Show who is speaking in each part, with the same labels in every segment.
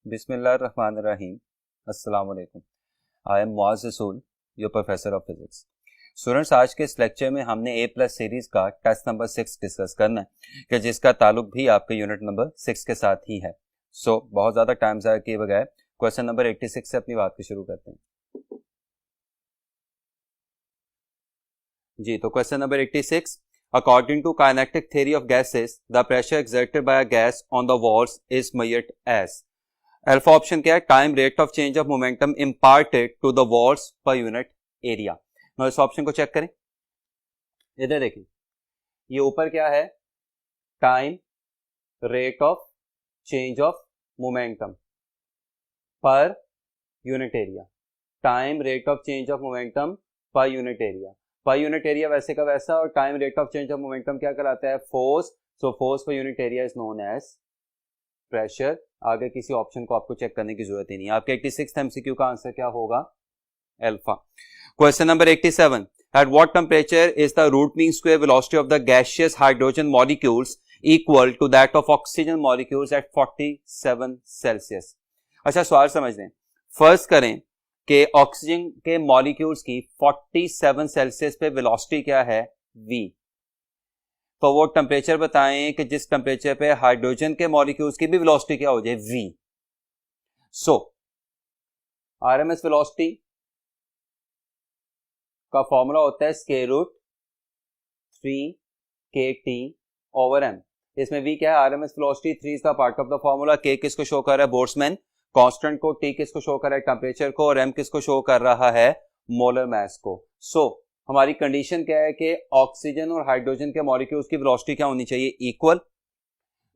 Speaker 1: Bismillahirrahmanirrahim. Assalamu alaikum. I am Muaz Rasool, your professor of physics. Students, आज के इस lecture में हमने A प्लस सीरीज का टेस्ट नंबर 6 डिस्कस करना है कि जिसका ताल्लुक भी आपके यूनिट नंबर 6 के साथ ही है। बहुत ज़्यादा टाइम ज़ाया किए बगैर क्वेश्चन नंबर 86 से अपनी बात को शुरू करते हैं। जी, तो question number 86, according to kinetic theory of gases, the pressure exerted by a gas on the walls is measured as alpha option क्या है, time rate of change of momentum imparted to the walls per unit area. इस option को check करें, इधर देखिए, ये ऊपर क्या है, time rate of change of momentum per unit area, time rate of change of momentum per unit area. Per unit area वैसे का वैसा, और time rate of change of momentum क्या कराता है, फोर्स। सो फोर्स पर unit area is known as pressure. आगे किसी ऑप्शन को आपको चेक करने की जरूरत ही नहीं। आपके 86th एमसीक्यू का आंसर क्या होगा, alpha. Question number 87, at what temperature is the root mean square velocity of the gaseous hydrogen molecules equal to that of oxygen molecules at 47 Celsius. अच्छा, सवाल समझ लें। फर्स्ट करें कि ऑक्सीजन के मॉलिक्यूल्स की 47 सेल्सियस पे वेलोसिटी क्या है, v। तो वो टेम्परेचर बताएं कि जिस टेम्परेचर पे हाइड्रोजन के मॉलिक्यूल्स की भी वेलोसिटी क्या हो जाए, v। सो आरएमएस वेलोसिटी का फॉर्मूला होता है स्क्वायर रूट 3kT/m। इसमें v क्या है, RMS velocity, 3 is the part of the formula, k किसको शो कर रहा है, बोल्ट्जमैन कांस्टेंट को, T किसको शो कर रहा है, टेम्परेचर को, और M किसको शो कर रहा है, मोलर मास को। हमारी कंडीशन क्या है कि ऑक्सीजन और हाइड्रोजन के मॉलिक्यूल्स की वेलोसिटी क्या होनी चाहिए, इक्वल।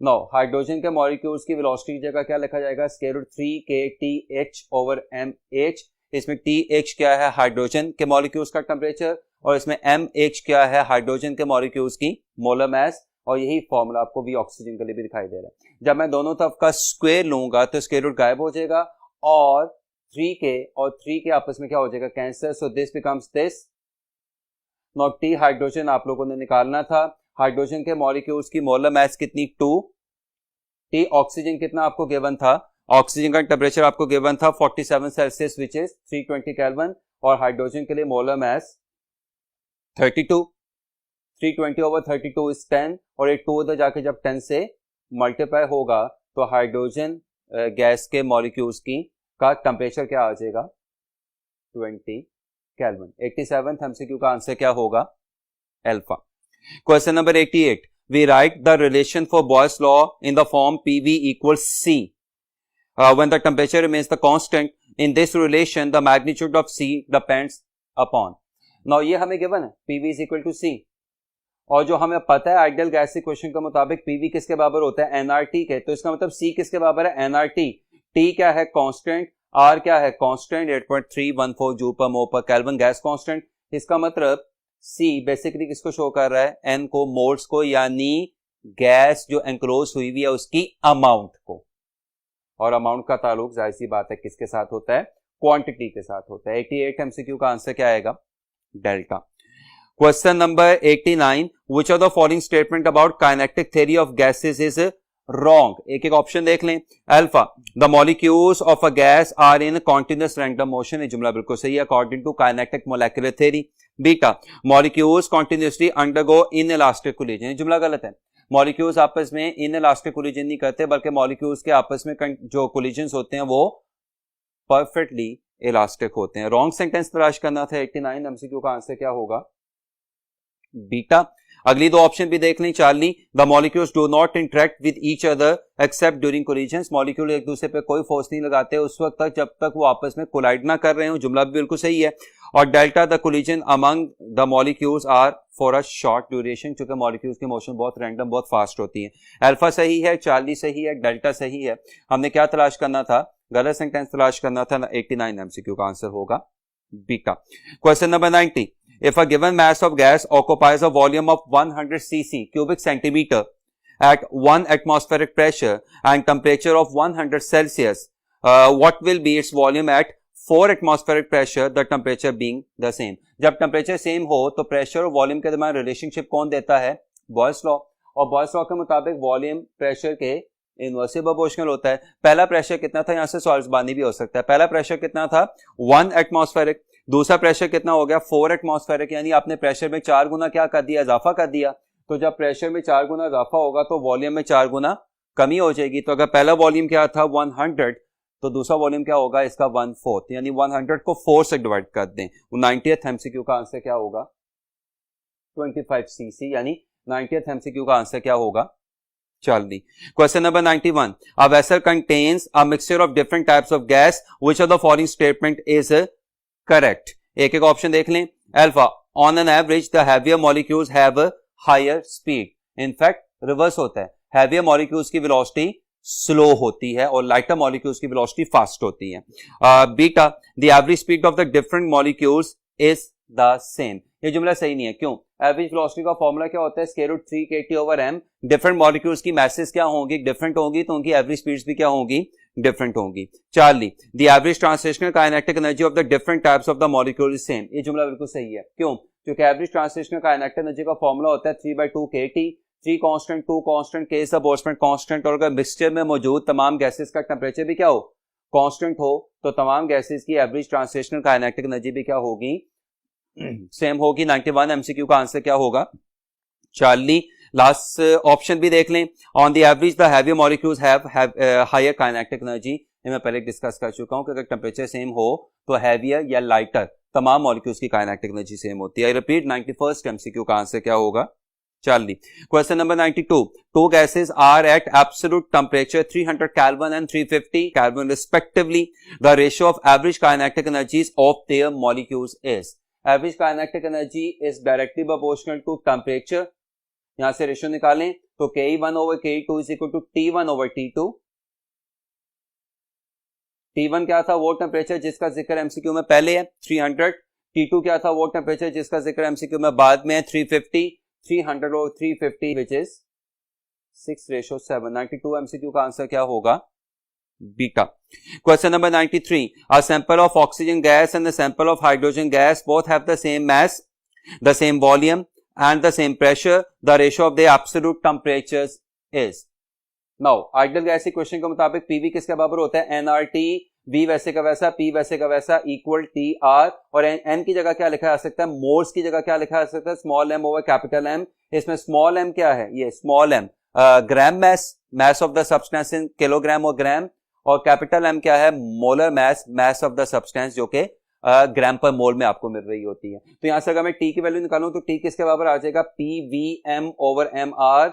Speaker 1: नो, हाइड्रोजन के मॉलिक्यूल्स की वेलोसिटी की जगह क्या लिखा जाएगा, स्क्वायर रूट 3kTh/mh। इसमें TH क्या है, हाइड्रोजन के मॉलिक्यूल्स का टेम्परेचर, और इसमें MH क्या है, हाइड्रोजन के मॉलिक्यूल्स की मोलर मास। और यही फॉर्मूला आपको भी ऑक्सीजन के लिए भी दिखाई दे रहा है। जब मैं दोनों तरफ का स्क्वायर लूंगा तो स्क्वायर रूट गायब हो जाएगा, और 3k और 3k आपस में क्या हो जाएगा, cancer. So this becomes this. Not T hydrogen आप लोगों ने निकालना था। हाइड्रोजन के मॉलिक्यूल्स की मोलर मास कितनी, 2। T ऑक्सीजन कितना आपको गिवन था, ऑक्सीजन का टेम्परेचर आपको गिवन था 47 सेल्सियस विच इज 320 केल्विन, और हाइड्रोजन के लिए मोलर मास 32। 320/32 इज 10, और ये 2 उधर जाके जब 10 से मल्टीप्लाई होगा तो हाइड्रोजन गैस के मॉलिक्यूल्स की का टेम्परेचर क्या आ जाएगा, 20 केल्विन। 87th एमसीक्यू का आंसर क्या होगा, alpha. Question number 88, we write the relation for Boyle's law in the form PV = C when the temperature remains the constant. In this relation the magnitude of C depends upon. Now ये हमें given है, PV = C, और जो हमें पता है ideal gas equation के मुताबिक PV किसके बराबर होता है, nRT के। तो इसका मतलब C किसके बराबर है, nRT। T क्या है, कांस्टेंट, R क्या है, कांस्टेंट 8.314 जूल पर मोल पर केल्विन, गैस कांस्टेंट। इसका मतलब C बेसिकली किसको शो कर रहा है, N को, मोल्स को, यानी गैस जो एनक्लोज हुई हुई है उसकी अमाउंट को। और अमाउंट का ताल्लुक जाहिर सी बात है किसके साथ होता है, क्वांटिटी के साथ होता है। 88 एमसीक्यू का आंसर क्या आएगा, delta. Question number 89, which of the following statement about kinetic theory of gases is wrong? एक एक ऑप्शन देख लें। Alpha, the molecules of a gas are in continuous random motion, ये जुमला बिल्कुल सही है according to kinetic molecular theory। Beta, molecules continuously undergo inelastic collision, ये जुमला गलत है। मॉलिक्यूल्स आपस में इनइलास्टिक कोलिजन नहीं करते, बल्कि मॉलिक्यूल्स के आपस में जो कोलिजन्स होते हैं वो परफेक्टली इलास्टिक होते हैं। रॉन्ग सेंटेंस तलाश करना था। 89 एमसीक्यू का आंसर क्या होगा, बीटा। अगली दो ऑप्शन भी देख लें। Charlie, the molecules do not interact with each other accept during collisions, molecule एक दूसरे पे कोई फोर्स नहीं लगाते उस वक्त तक जब तक वो आपस में कोलाइड ना कर रहे हो, जुमला भी बिल्कुल सही है। और delta, the collision among the molecules are for a short duration, क्योंकि मॉलिक्यूल्स की मोशन बहुत रैंडम, बहुत फास्ट होती है। अल्फा सही है, चार्ली सही है, डेल्टा सही है। हमने क्या तलाश करना था, गलत सेंटेंस तलाश करना था। 89 एमसीक्यू का आंसर होगा beta. Question number 90, if a given mass of gas occupies a volume of 100 cc cubic centimeter at 1 atmospheric pressure and temperature of 100 Celsius, what will be its volume at 4 atmospheric pressure, the temperature being the same? जब temperature same हो तो pressure और volume के दरमियान relationship कौन देता है, boys law. और बॉयस लॉ के मुताबिक वॉल्यूम प्रेशर के इनवर्सली प्रोपोर्शनल होता है। पहला प्रेशर कितना था, यहां से सॉल्व्सबानी भी हो सकता है। पहला प्रेशर कितना था 1 एटमॉस्फेरिक, दूसरा प्रेशर कितना हो गया 4 एटमॉस्फेरिक, यानी आपने प्रेशर में 4 गुना क्या कर दिया, इजाफा कर दिया। तो जब प्रेशर में 4 गुना इजाफा होगा तो वॉल्यूम में 4 गुना कमी हो जाएगी। तो अगर पहला वॉल्यूम क्या था 100, तो दूसरा वॉल्यूम क्या होगा इसका 1/4, यानी 100 को 4 से डिवाइड कर दें। 90th एमसीक्यू का आंसर क्या होगा 25 cc, यानी 90th एमसीक्यू का आंसर क्या होगा 40। Question number 91, a vessel contains a mixture of different types of gas, which of the following statement is correct. एक एक ऑप्शन देख लें। Alpha, on an average the heavier molecules have higher speed, in fact reverse होता है, heavier molecules की velocity slow होती है और लाइटर मॉलिक्यूल्स की वेलोसिटी फास्ट होती है। Beta, the average speed of the different molecules is the same, ये जुमला सही नहीं है। क्यों, एवरेज वेलोसिटी का फॉर्मूला क्या होता है square root 3 kT/m। Different molecules की मैसेज क्या होंगी, डिफरेंट होंगी, तो उनकी एवरेज स्पीड्स भी क्या होंगी, डिफरेंट होंगी। Charlie, the average translational kinetic energy of the different types of the molecule is same, ये जुमला बिल्कुल सही है। क्यों, क्योंकि एवरेज ट्रांसलेशनल काइनेटिक एनर्जी का फॉर्मूला होता है 3/2 kT, 3 constant 2 constant, K is the Boltzmann constant, और अगर मिक्सचर में मौजूद तमाम गैसेस का टेंपरेचर भी क्या हो, कांस्टेंट हो, तो तमाम गैसेस की एवरेज ट्रांसलेशनल काइनेटिक एनर्जी भी क्या होगी, सेम होगी। 91 एमसीक्यू का आंसर क्या होगा चार्ली। लास्ट ऑप्शन भी देख लें, on the average the heavier molecules have higher kinetic energy, ये मैं पहले डिस्कस कर चुका हूं कि अगर टेंपरेचर सेम हो तो हैवियर या लाइटर तमाम मॉलिक्यूल्स की काइनेटिक एनर्जी सेम होती है। आई रिपीट, 91st एमसीक्यू का आंसर क्या होगा Charlie. Question number 92, two gases are at absolute temperature 300 Kelvin and 350 Kelvin respectively, the ratio of average kinetic energies of their molecules is, average kinetic energy is directly proportional to temperature, यहां से ratio निकालें तो Ke1/Ke2 is equal to T1/T2। T1 क्या था, वो temperature जिसका जिक्र MCQ में पहले है 300, T2 क्या था, वो टेम्परेचर जिसका जिक्र एमसीक्यू में बाद में है 350, 300 और 350 विच इज 6:7। 92 एमसीक्यू का आंसर क्या होगा beta. Question number 93, a sample of oxygen gas and a sample of hydrogen gas both have the same mass, the same volume and the same pressure, the ratio of their absolute temperatures is। Now ideal gas equation के मुताबिक PV किसके बराबर होता है nRT, V वैसे का वैसा, P वैसे का वैसा इक्वल TR, और N की जगह क्या लिखा जा सकता है, मोल्स की जगह क्या लिखा जा सकता है small m over capital M। इसमें स्मॉल m क्या है, ये small m gram mass of the substance in kilogram और ग्राम, और कैपिटल एम क्या है molar mass of the substance, जो कि ग्राम पर मोल में आपको मिल रही होती है। तो यहां से अगर मैं टी की वैल्यू निकालूं तो टी किसके बराबर आ जाएगा PVM ओवर MR।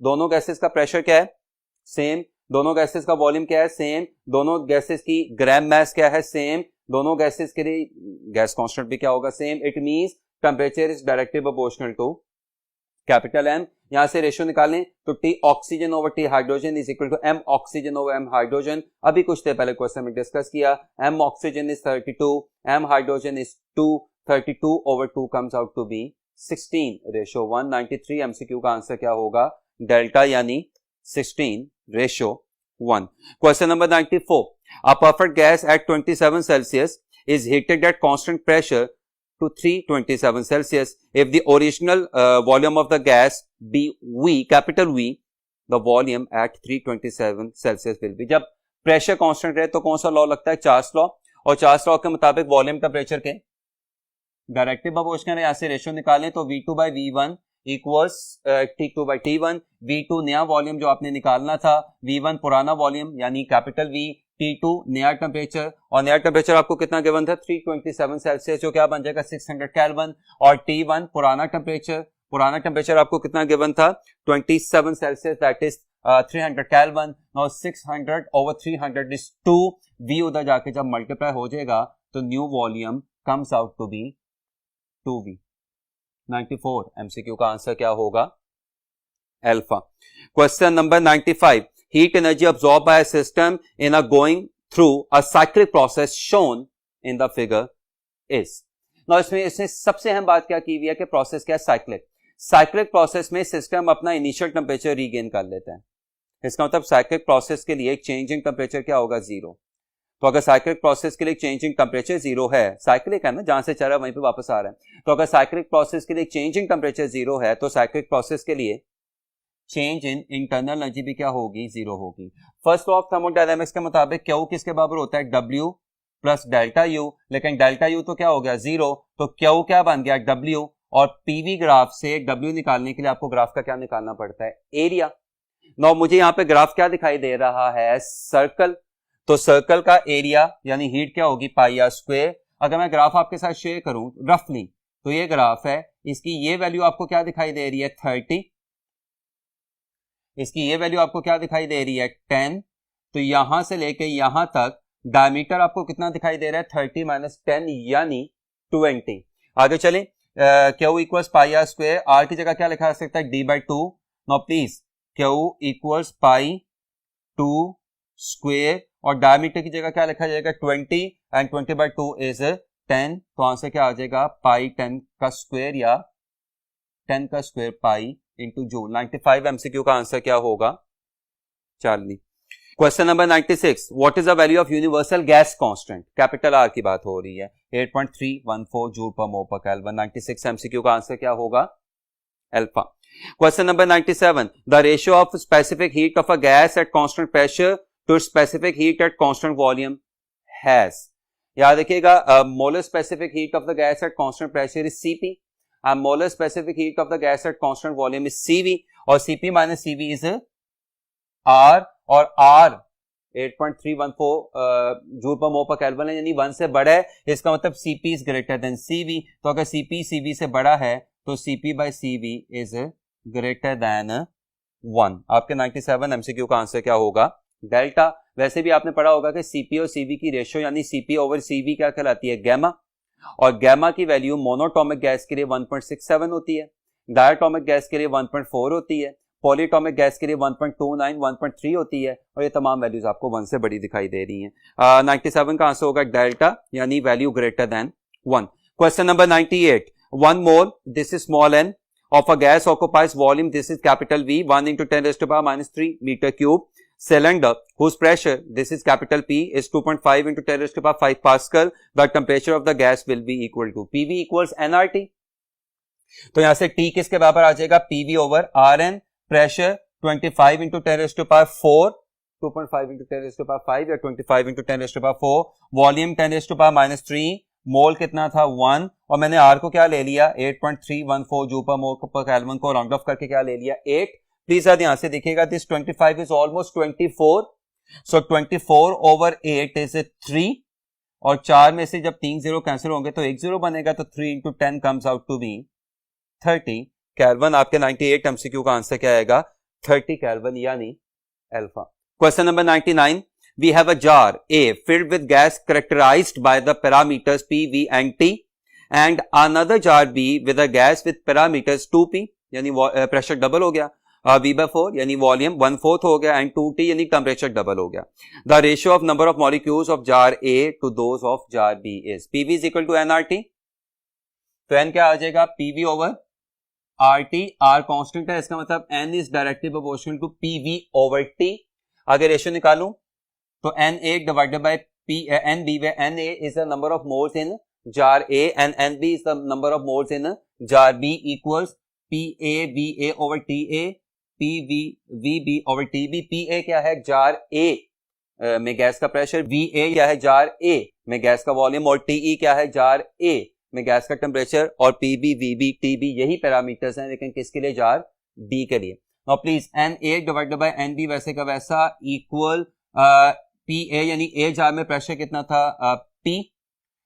Speaker 1: दोनों गैसेस का प्रेशर क्या है सेम, दोनों गैसेस का वॉल्यूम क्या है सेम, दोनों गैसेस की ग्राम मास क्या है सेम, दोनों गैसेस के लिए गैस कांस्टेंट भी क्या होगा same. It means temperature is directly proportional to capital M. यहां से रेशियो निकालें तो T oxygen over T hydrogen is equal to M oxygen over M hydrogen. अभी कुछ देर पहले क्वेश्चन में डिस्कस किया, M oxygen is 32, M hydrogen is 2, 32 over 2 comes out to be 16:1। 93 MCQ का आंसर क्या होगा डेल्टा, यानी 16:1। Question number 94, a perfect gas at 27 Celsius is heated at constant pressure to 327 Celsius. If the original volume of the gas be V, capital V, the volume at 327 Celsius will be। जब pressure constant रहे तो कौन सा law लगता है, Charles law, और Charles law के मुताबिक वॉल्यूम टेम्परेचर के डायरेक्टली प्रोपोर्शनल है। यहां से रेशियो निकालें तो V2/V1 इक्वल्स T2/T1। V2 नया वॉल्यूम जो आपने निकालना था, V1 पुराना वॉल्यूम यानी कैपिटल V, T2 नया टेम्परेचर, और नया टेम्परेचर आपको कितना गिवन था 327 सेल्सियस, जो क्या बन जाएगा 600 केल्विन, और T1 पुराना टेम्परेचर आपको कितना गिवन था 27 Celsius, that is 300 kelvin. Now 600 over 300 is 2, V उधर जाके जब मल्टीप्लाई हो जाएगा तो new volume comes out to be 2V। 94 MCQ का आंसर क्या होगा alpha. Question number 95, heat energy absorbed by a system in a going through a cyclic process shown in the figure is। Now इसमें सबसे अहम बात क्या की हुई है कि प्रोसेस क्या है साइक्लिक प्रोसेस में सिस्टम अपना इनिशियल टेम्परेचर रीगेन कर लेता है। इसका मतलब साइक्लिक प्रोसेस के लिए चेंजिंग टेम्परेचर क्या होगा 0। तो अगर साइक्लिक प्रोसेस के लिए चेंजिंग टेम्परेचर 0 है, साइक्लिक है ना, जहां से चल रहा है वहीं पे वापस आ रहा है, तो अगर साइक्लिक प्रोसेस के लिए चेंजिंग टेम्परेचर 0 है तो साइक्लिक प्रोसेस के लिए चेंज इन इंटरनल एनर्जी भी क्या होगी, जीरो होगी। फर्स्ट लॉ ऑफ थर्मोडायनामिक्स के मुताबिक क्यू किसके बराबर होता है, डब्ल्यू प्लस डेल्टा यू, लेकिन डेल्टा यू तो क्या हो गया, जीरो, तो क्यू क्या बन गया, डब्ल्यू, और पीवी ग्राफ से डब्ल्यू निकालने के लिए आपको ग्राफ का क्या निकालना पड़ता है, एरिया। नौ मुझे यहाँ पे ग्राफ क्या दिखाई दे रहा है, सर्कल, तो सर्कल का एरिया यानी हीट क्या होगी, पाई आर स्क्वायर। अगर मैं ग्राफ आपके साथ शेयर करूं रफली, तो ये ग्राफ है, इसकी ये वैल्यू आपको क्या दिखाई दे रही है, 30, इसकी ये वैल्यू आपको क्या दिखाई दे रही है, 10, तो यहां से लेके यहां तक डायमीटर आपको कितना दिखाई दे रहा है, 30 माइनस 10 यानी 20। आगे चलें, Q equals pi R square, R की जगह क्या लिखा जा सकता है, D by two. Now please Q equals pi two square, और डायमीटर की जगह क्या लिखा जाएगा, 20, एंड 20 बाई टू इज 10, तो आंसर क्या आ जाएगा, पाई 10 का स्क्वायर या 10 का square pi into joule. 95 MCQ का आंसर क्या होगा, Charlie. Question number 96, what is the value of universal gas constant, capital R की बात हो रही है, 8.314 जूल पर मोल पर केल्विन। 96 एमसीक्यू का आंसर क्या होगा, alpha. Question number 97, the ratio of specific heat of a gas at constant pressure to specific heat at constant volume has, याद रखिएगा, molar specific heat of the gas at constant pressure is Cp and molar specific heat of the gas at constant volume is Cv, और Cp minus Cv is R, और R 8.314 joule पर मोल पर kelvin है, यानी 1 से बड़ा है, इसका मतलब Cp is greater than Cv, तो अगर Cp Cv से बड़ा है तो Cp by Cv is greater than 1। आपके 97 एमसीक्यू का आंसर क्या होगा, डेल्टा। वैसे भी आपने पढ़ा होगा कि Cp और Cv की रेशियो यानी Cp ओवर Cv क्या कहलाती है, गैमा, और गैमा की वैल्यू मोनोटॉमिक गैस के लिए 1.67 होती है, डायटोमिक गैस के लिए 1.4 होती है, पॉलीटॉमिक गैस के लिए 1.29, 1.3 होती है, और ये तमाम वैल्यूज आपको 1 से बड़ी दिखाई दे रही हैं। 97 का आंसर होगा डेल्टा यानी value greater than 1। Question number 98, 1 mole, this is small n, of a gas occupies volume, this is capital V, 1 into 10 raised to power minus 3 meter cube. Cylinder whose pressure, this is capital P, is 2.5 into 10 raised to power 5 Pascal. The temperature of the gas will be equal to PV equals nRT. तो यहां से T किसके बराबर आ जाएगा, PV over Rn, pressure 25 into 10 raised to power 4, 2.5 into 10 raised to power 5 या 25 into 10 raised to power 4, volume 10 raised to power minus 3, मोल कितना था 1, और मैंने आर को क्या ले लिया 8.314 जूल पर मोल पर केल्विन को राउंड ऑफ करके क्या ले लिया 8। प्लीज ध्यान से देखिएगा, this 25 is almost 24, so 24 over 8 is 3, और 4 में से जब 3 जीरो कैंसिल होंगे तो 1 जीरो बनेगा, तो 3 into 10 comes out to be 30 kelvin. आपके 98 एमसीक्यू का आंसर क्या आएगा, 30 केल्विन यानी alpha. Question number 99, we have a jar A filled with gas characterized by the parameters P, V and T, and another jar B with a gas with parameters 2P, यानी pressure double हो गया, V by 4 यानी volume 1/4 हो गया, and 2T यानी temperature double हो गया। The ratio of number of molecules of jar A to those of jar B is PV is equal to nRT, तो n क्या आ जाएगा, PV over RT, R constant है, इसका मतलब n is directly proportional to PV over T। आगे ratio निकालूं तो Na divided by Nb, where Na is the number of moles in jar A and Nb is the number of moles in jar B equals PA over TA, PV over TB। PA क्या है, jar A में gas का pressure, VA क्या है, jar A में gas का volume, और TE क्या है, जार A में गैस का टेम्परेचर, और PB, VB, TB यही पैरामीटर्स हैं, लेकिन किसके लिए, जार B के लिए। और please Na divided by Nb वैसे का वैसा इक्वल PA यानी A जार में प्रेशर कितना था, P,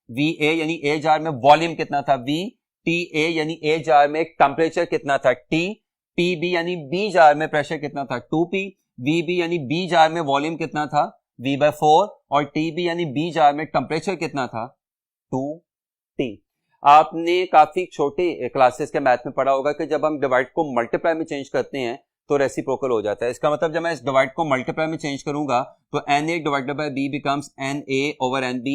Speaker 1: VA यानी A जार में वॉल्यूम कितना था, V, TA यानी A जार में टेम्परेचर कितना था, T, PB यानी B जार में प्रेशर कितना था, 2P, VB यानी B जार में वॉल्यूम कितना था, V by 4, और TB यानी B जार में टेम्परेचर कितना था, 2T। आपने काफी छोटे क्लासेस के मैथ में पढ़ा होगा कि जब हम डिवाइड को मल्टीप्लाई में चेंज करते हैं तो रेसिप्रोकल हो जाता है। इसका मतलब जब मैं इस डिवाइड को मल्टीप्लाई में चेंज करूंगा तो Na divided by B becomes Na over Nb,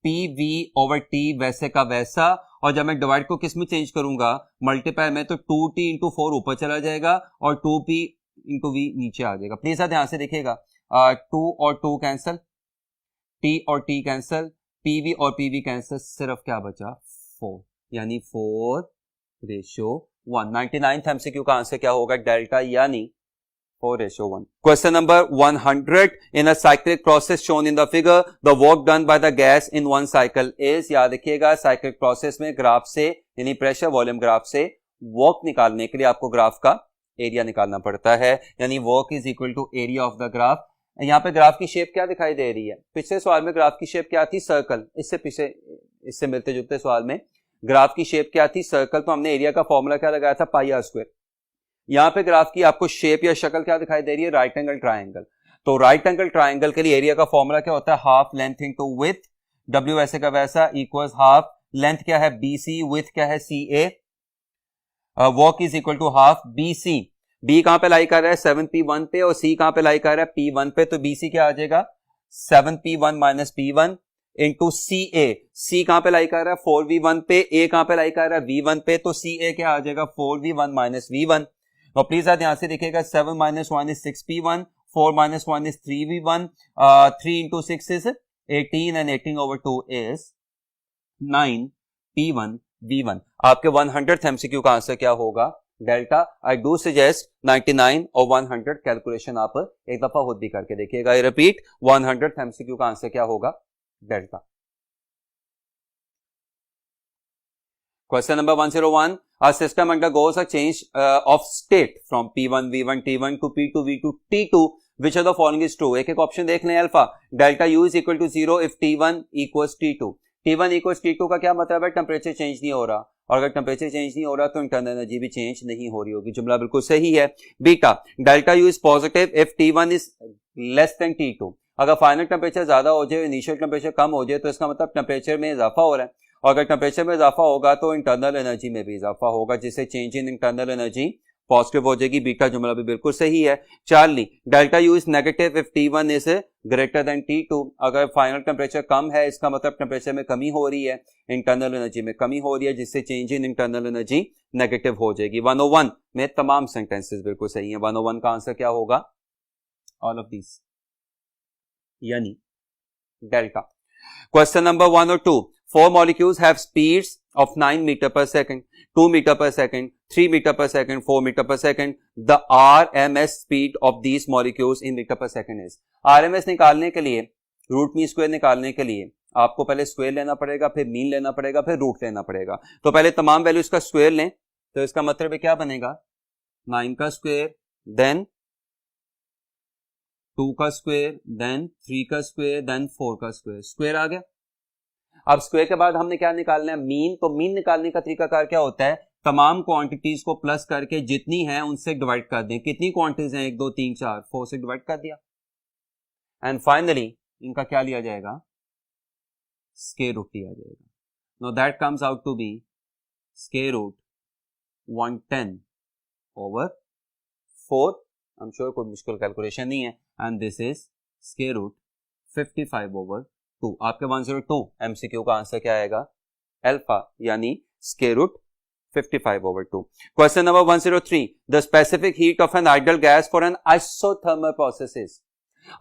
Speaker 1: PV over T वैसे का वैसा, और जब मैं डिवाइड को किस में चेंज करूंगा, मल्टीप्लाई में, तो 2T into 4 ऊपर चला जाएगा और 2P into V नीचे आ जाएगा। प्लीज ध्यान से देखिएगा, 2 और 2 कैंसल, T और T कैंसल, PV और PV कैंसल, सिर्फ क्या बचा 4, यानी 4:1। 99th एमसीक्यू का आंसर क्या होगा, डेल्टा यानी 4:1. Question number 100. In a cyclic process shown in the figure, the work done by the gas in one cycle is, याद रखिएगा cyclic process में ग्राफ से यानी प्रेशर वॉल्यूम ग्राफ से वर्क निकालने के लिए आपको ग्राफ का एरिया निकालना पड़ता है, यानी work is equal to area of the graph. यहाँ पे ग्राफ की शेप क्या दिखाई दे रही है? पिछले सवाल में ग्राफ की शेप क्या थी? सर्कल. इससे मिलते जुलते सवाल में ग्राफ की शेप क्या थी? सर्कल. तो हमने एरिया का फॉर्मूला क्या लगाया था? पाई आर स्क्वायर. यहाँ पे ग्राफ की आपको शेप या शक्ल क्या दिखाई दे रही है? Right angle triangle. तो राइट एंगल ट्राइंगल के लिए एरिया का फॉर्मूला क्या होता है? Half length into width. W वैसे का वैसा इक्वल्स हाफ लेंथ क्या है? बीसी. विड्थ क्या है? C A. Work is equal to half BC. B कहां पे लाई कर रहा है? 7p1 पे. और सी कहां पे लाई कर रहा है? p1 पे. तो बीसी क्या आ जाएगा? 7p1 माइनस p1 इंटू सी ए. सी कहां पे लाई कर रहा है? 4v1 पे. ए कहां पे लाई कर रहा है? v1 पे. तो सी ए क्या आ जाएगा? 4v1 minus v1. और प्लीज आप यहां से देखिएगा 7 minus 1 is 6p1, 4 minus 1 is 3v1, 3 into 6 is 18 and 18 over 2 is 9p1 v1. आपके 100th MCQ का आंसर क्या होगा? डेल्टा. आई डू सजेस्ट 99 और 100 कैलकुलेशन आप एक दफा खुद भी करके देखिएगा. आई रिपीट 100th MCQ का आंसर क्या होगा? Delta. Question number 101. A system undergoes a change of state from P1 V1 T1 to P2 V2 T2. Which of the following is true? एक एक ऑप्शन देख लें. Alpha. Delta U is equal to 0 if T1 equals T2. T1 equals T2 का क्या मतलब है? Temperature change नहीं हो रहा. और अगर टेम्परेचर चेंज नहीं हो रहा तो इंटरनल एनर्जी भी चेंज नहीं हो रही होगी. जुमला बिल्कुल सही है. Beta. Delta U is positive if T1 is less than T2. अगर फाइनल टेम्परेचर ज्यादा हो जाए, इनिशियल टेम्परेचर कम हो जाए, तो इसका मतलब टेम्परेचर में इजाफा हो रहा है. और अगर टेम्परेचर में इजाफा होगा तो इंटरनल एनर्जी में भी इजाफा होगा, जिससे change in internal energy positive हो जाएगी. बीटा जुमला भी बिल्कुल सही है. Charlie. Delta U is negative if T1 is greater than T2. अगर फाइनल टेम्परेचर कम है, इसका मतलब टेम्परेचर में कमी हो रही है, इंटरनल एनर्जी में कमी हो रही है, जिससे change in internal energy negative हो जाएगी. 101 में तमाम सेंटेंसेस बिल्कुल सही है. 101 का आंसर क्या होगा? ऑल ऑफ दिस, यानी delta. Question number 102. 4 molecules have speeds of 9 meter per second, 2 meter per second, 3 meter per second, 4 meter per second. The RMS speed of these molecules in meter per second is. RMS निकालने के लिए, root mean square निकालने के लिए आपको पहले square लेना पड़ेगा, फिर मीन लेना पड़ेगा, फिर रूट लेना पड़ेगा. तो पहले तमाम वैल्यूज का स्क्वायर लें. तो इसका मतलब क्या बनेगा? 9 का स्क्वायर, देन 2 का स्क्वायर, देन 3 का स्क्वायर, देन 4 का स्क्वायर. स्क्वायर आ गया. अब स्क्वायर के बाद हमने क्या निकालना है? मीन. तो मीन निकालने का तरीकाकार क्या होता है? तमाम क्वांटिटीज को प्लस करके जितनी है उनसे डिवाइड कर दें. कितनी क्वांटिटीज हैं? 1 2 3 4, 4 से डिवाइड कर दिया. एंड फाइनली इनका क्या लिया जाएगा? स्क्वायर रूट लिया जाएगा. Now that comes out to be square root 110 over 4. I am sure कोई मुश्किल कैलकुलेशन नहीं है. And this is square root 55 over 2. आपके 102 MCQ का आंसर क्या आएगा? अल्फा, यानी square root 55 over 2. Question number 103. The specific heat of an ideal gas for an isothermal process is.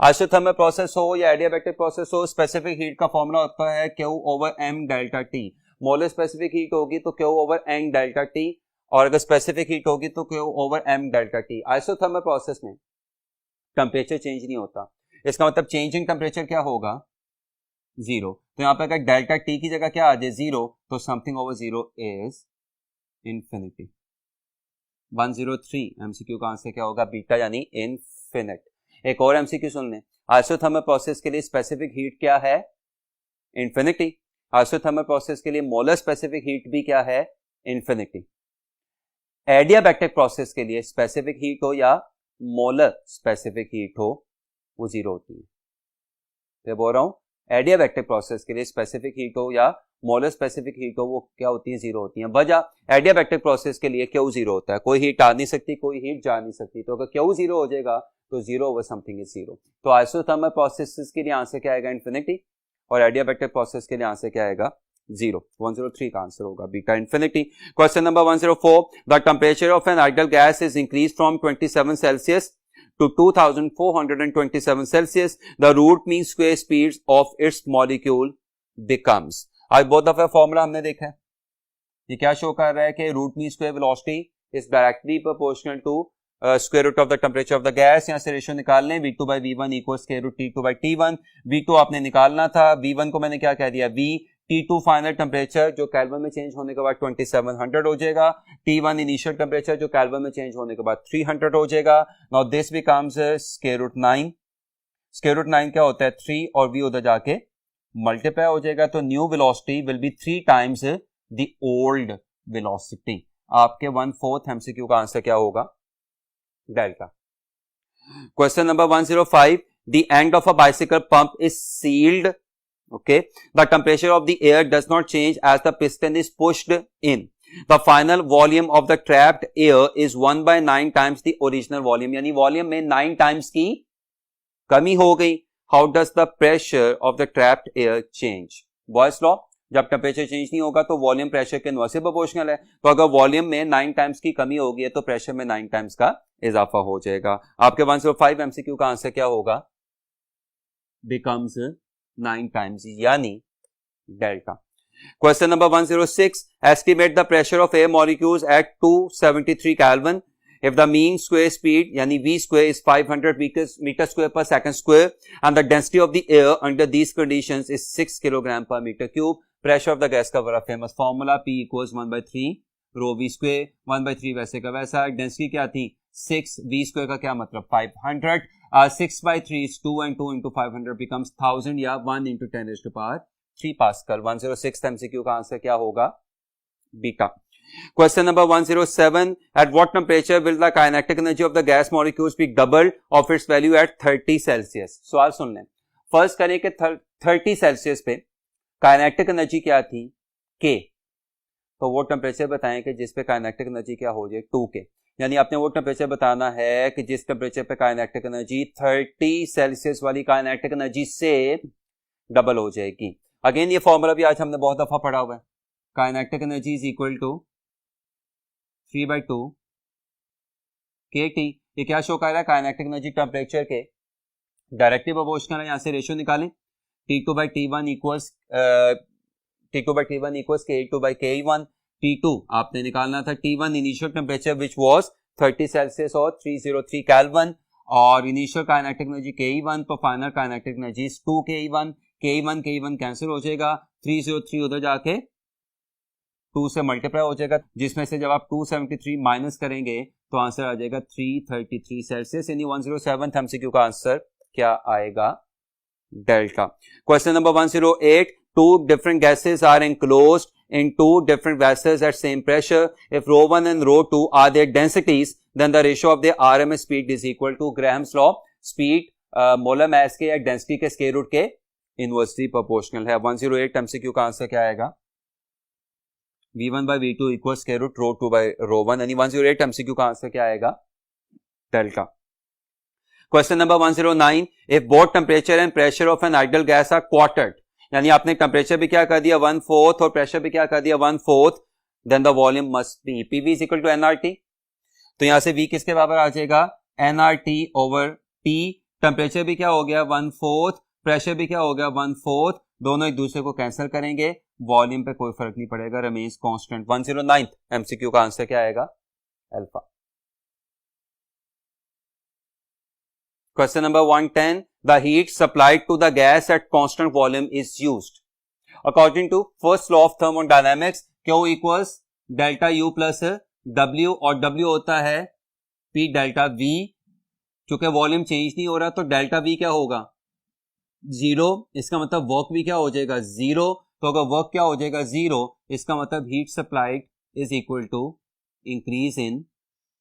Speaker 1: Isothermal process हो या एडियाबैटिक प्रोसेस हो, स्पेसिफिक हीट का formula होता है Q over m delta T. Molar specific heat होगी तो Q over n delta T, और अगर स्पेसिफिक हीट होगी तो Q over m delta T. Isothermal process में टेम्परेचर चेंज नहीं होता. इसका मतलब चेंज इन टेम्परेचर क्या होगा? 0. तो यहां पर अगर डेल्टा T की जगह क्या आ जाए? 0. तो something over 0 is infinity. 103 MCQ का आंसर क्या होगा? बीटा, यानी इनफिनिट. एक और MCQ सुन लें. आइसोथर्मल प्रोसेस के लिए स्पेसिफिक हीट क्या है? इंफिनिटी. आइसोथर्मल प्रोसेस के लिए मोलर स्पेसिफिक हीट भी क्या है? इंफिनिटी. एडियाबैटिक प्रोसेस के लिए स्पेसिफिक हीट हो या मोलर स्पेसिफिक हीट हो, वो 0 होती है. तो बोल रहा हूं, एडियाबैटिक प्रोसेस के लिए स्पेसिफिक हीट हो या मोलर स्पेसिफिक हीट हो, वो क्या होती है? 0 होती है. वजह, एडियाबैटिक प्रोसेस के लिए Q 0 होता है. कोई हीट आ नहीं सकती, कोई हीट जा नहीं सकती. तो अगर Q 0 हो जाएगा तो 0 over समथिंग इज 0. तो आइसोथर्मल प्रोसेस के लिए आंसर क्या आएगा? इंफिनिटी. और एडियाबैटिक प्रोसेस के लिए आंसर क्या आएगा? 0. 103 का आंसर होगा beta, infinity. Question number 104. The temperature of an ideal gas is increase from 27 Celsius to 2427 Celsius. The root mean square speeds of its molecule becomes. आज बहुत दफा फॉर्मूला हमने देखा है. ये क्या शो कर रहा है कि root mean square velocity is directly proportional to square root of the temperature of the gas, यहाँ से रेशियो निकाल लें, V2 by V1 equal square root T2 by T1। V2 आपने निकालना था, V1 को मैंने क्या कह दिया V, T2 फाइनल टेम्परेचर जो केल्विन में चेंज होने के बाद 2700 हो जाएगा, T1 इनिशियल टेम्परेचर जो केल्विन में चेंज होने के बाद 300 हो जाएगा। Now this becomes square root 9, square root 9 क्या होता है 3 और V उधर जाके मल्टीप्लाई हो जाएगा, तो new velocity will be 3 times the old velocity. आपके 1/4 MCQ का आंसर क्या होगा, delta. Question number 105, the end of a bicycle pump is sealed, okay, the temperature of the air does not change as the piston is pushed in, the final volume of the trapped air is 1/9 times the original volume, यानी volume में 9 times की कमी हो गई। how does the pressure of the trapped air change? Boys law, जब temperature change नहीं होगा तो वॉल्यूम प्रेशर के इनवर्सली प्रोपोर्शनल है, तो अगर वॉल्यूम में 9 टाइम्स की कमी होगी है तो प्रेशर में 9 टाइम्स का इजाफा हो जाएगा। आपके 105 MCQ का आंसर क्या होगा, becomes 9 times, यानी delta. Question number 106, estimate the pressure of air molecules at 273 kelvin if the mean square speed यानी v square is 500 metre square per second square and the density of the air under these conditions is 6 kilogram per metre cube. Pressure of the gas का बड़ा famous formula P equals 1/3 rho v square, 1/3 वैसे का वैसा। Density क्या थी 6, v square का क्या मतलब 500, 6/3 is 2 and 2 into 500 becomes 1000 या 1 into 10 raised to power 3 pascal. 106 MCQ का आंसर क्या होगा, beta. Question number 107, at what temperature will the kinetic energy of the gas molecules be doubled of its value at 30 Celsius. सवाल सुन लें, first करें कि 30 Celsius पे kinetic energy क्या थी K, तो वो टेम्परेचर बताएं कि जिस पे काइनेटिक एनर्जी क्या हो जाए 2K, यानी आपने वो टेम्परेचर बताना है कि जिस टेम्परेचर पे काइनेटिक एनर्जी 30 सेल्सियस वाली काइनेटिक एनर्जी से डबल हो जाएगी। अगेन ये फॉर्मूला भी आज हमने बहुत दफा पढ़ा हुआ है, kinetic energy is equal to 3/2 KT। ये क्या शो कर रहा है, काइनेटिक एनर्जी टेम्परेचर के डायरेक्टली प्रोपोर्शनल है, यहां से रेशियो निकालें, T2 by T1 equals K2 by K1। T2 आपने निकालना था T1 initial temperature which was 30 Celsius और 303 केल्विन, और इनिशियल काइनेटिक एनर्जी Ke1, तो final kinetic energy 2 Ke1 cancel हो जाएगा, 303 उधर जाके 2 से मल्टीप्लाई हो जाएगा, जिसमें से जब आप 273 माइनस करेंगे तो आंसर आ जाएगा 333 सेल्सियस, यानी 107 MCQ का आंसर क्या आएगा, delta. Question number 108, two different gases are enclosed in two different vessels at same pressure. If rho 1 and rho 2 are their densities, then the ratio of their RMS speed is equal to Graham's law. Speed molar mass के या density के square root के inversely proportional है। 108 MCQ का answer क्या आएगा, V1 by V2 equal square root rho 2 by rho 1, यानी 108 MCQ का आंसर क्या आएगा, delta. Question number 109, if both temperature and pressure of an ideal gas are quartered, यानी आपने टेम्परेचर भी क्या कर दिया 1/4 और प्रेशर भी क्या कर दिया 1/4, then the volume must be PV is equal to nRT। तो यहां से V किसके बराबर आ जाएगा, nRT ओवर T। टेम्परेचर भी क्या हो गया 1/4, प्रेशर भी क्या हो गया 1/4, दोनों एक दूसरे को कैंसिल करेंगे, वॉल्यूम पे कोई फर्क नहीं पड़ेगा, रिमेन्स कांस्टेंट। 109 MCQ का आंसर क्या आएगा, alpha. Question number 110, the heat supplied to the gas at constant volume is used. According to first law of thermodynamics, Q equals delta U plus W, और W होता है P delta V। चूंकि volume change नहीं हो रहा तो delta V क्या होगा 0, इसका मतलब वर्क भी क्या हो जाएगा 0, तो अगर वर्क क्या हो जाएगा 0, इसका मतलब heat supplied is equal to increase in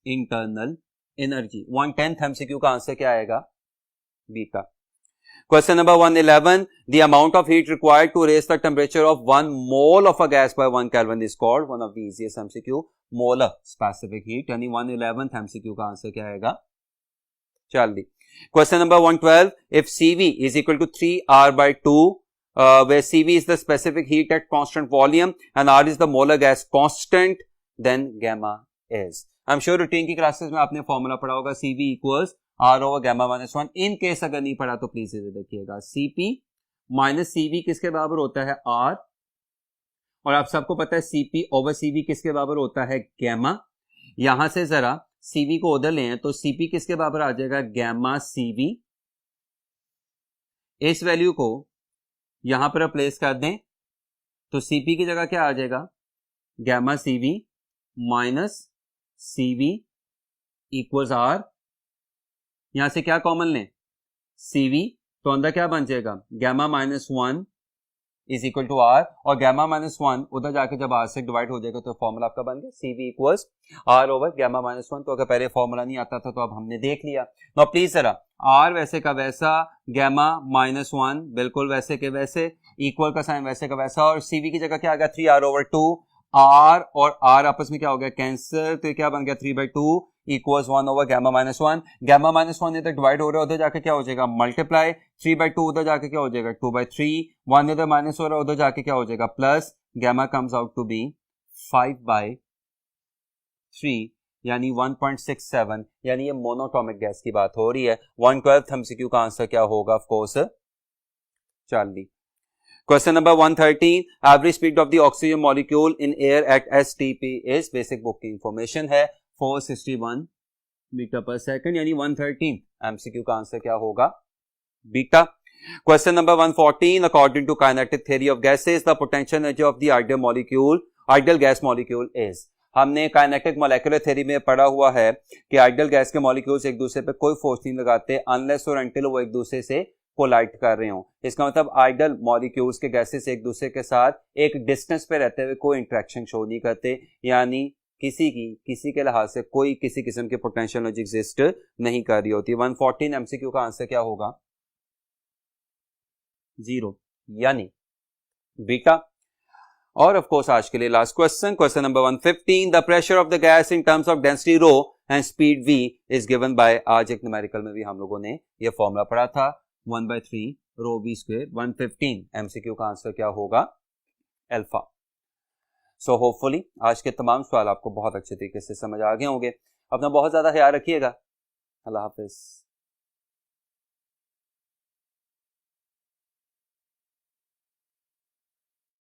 Speaker 1: internal energy. 110th MCQ का आंसर क्या आएगा, beta. Question number 111, the amount of heat required to raise the temperature of 1 mole of a gas by 1 Kelvin is called, one of the easiest MCQ, molar specific heat, यानी 111th MCQ का answer क्या आएगा, चलिए। Question number 112, if CV is equal to 3R by 2, where CV is the specific heat at constant volume and R is the molar gas constant, then gamma is। I'm sure routine की classes में आपने formula पढ़ा होगा, CV equals R over gamma minus 1। In case अगर नहीं पढ़ा तो please इसे देखिएगा, CP माइनस CV किसके बराबर होता है R, और आप सबको पता है CP ओवर CV किसके बराबर होता है, गैमा। यहां से जरा CV को उधर लें तो CP किसके बराबर आ जाएगा, गैमा CV। इस वैल्यू को यहां पर रिप्लेस कर दें तो CP की जगह क्या आ जाएगा, gamma CV minus CV equals R। यहां से क्या कॉमन लें, CV, तो अंदर क्या बन जाएगा, gamma minus 1 is equal to R, और गैमा माइनस 1 उधर जाके जब R से डिवाइड हो जाएगा तो फॉर्मूला आपका बन गया CV equals R over gamma minus 1। तो अगर पहले फॉर्मूला नहीं आता था तो अब हमने देख लिया। नो प्लीज जरा, R वैसे का वैसा, गैमा माइनस 1 बिल्कुल वैसे के वैसे, इक्वल का साइन वैसे का वैसा, और CV की जगह क्या आ गया 3R ओवर 2। R और R आपस में क्या हो गया, कैंसर, तो क्या बन गया 3/2 equals 1 over gamma minus 1। Gamma minus 1 इधर डिवाइड हो रहा है, उधर जाके क्या हो जाएगा मल्टीप्लाई, 3/2 उधर जाके क्या हो जाएगा 2/3, 1 इधर माइनस हो रहा है, उधर जाके क्या हो जाएगा plus, gamma comes out to be 5/3 यानी 1.67, यानी ये मोनोटॉमिक गैस की बात हो रही है। 1/12 एमसीक्यू का आंसर क्या होगा, of course Charlie. Question number 113, average speed of the oxygen molecule in air at STP is, basic book की information है, 461 मीटर पर सेकंड, यानी 113 MCQ का आंसर क्या होगा, beta. Question number 114, according to kinetic theory of gases, the potential energy of the ideal gas molecule is। हमने kinetic molecular theory में पढ़ा हुआ है कि आइडियल गैस के मॉलिक्यूल्स एक दूसरे पे कोई फोर्स नहीं लगाते अनलेस और अनटिल वो एक दूसरे से कोलाइड कर रहे हो। इसका मतलब आइडियल मॉलिक्यूल्स के गैसेस एक दूसरे के साथ एक डिस्टेंस पे रहते हुए कोई इंटरेक्शन शो नहीं करते, यानी किसी के लिहाज से कोई किसी किस्म की पोटेंशियल एनर्जी एग्जिस्ट नहीं कर रही होती। 114 MCQ का आंसर क्या होगा, 0 यानी बीटा। और ऑफ कोर्स आज के लिए last question, question number 115, the pressure of the gas in terms of density rho and speed v is given by, आज एक न्यूमेरिकल में भी हम लोगों ने ये फॉर्मूला पढ़ा था, 1/3 रो v स्क्वायर। 115 MCQ का आंसर क्या होगा, अल्फा। सो होपफुली आज के तमाम सवाल आपको बहुत अच्छे तरीके से समझ आ गए होंगे। अपना बहुत ज्यादा ख्याल रखिएगा, अल्लाह हाफिज।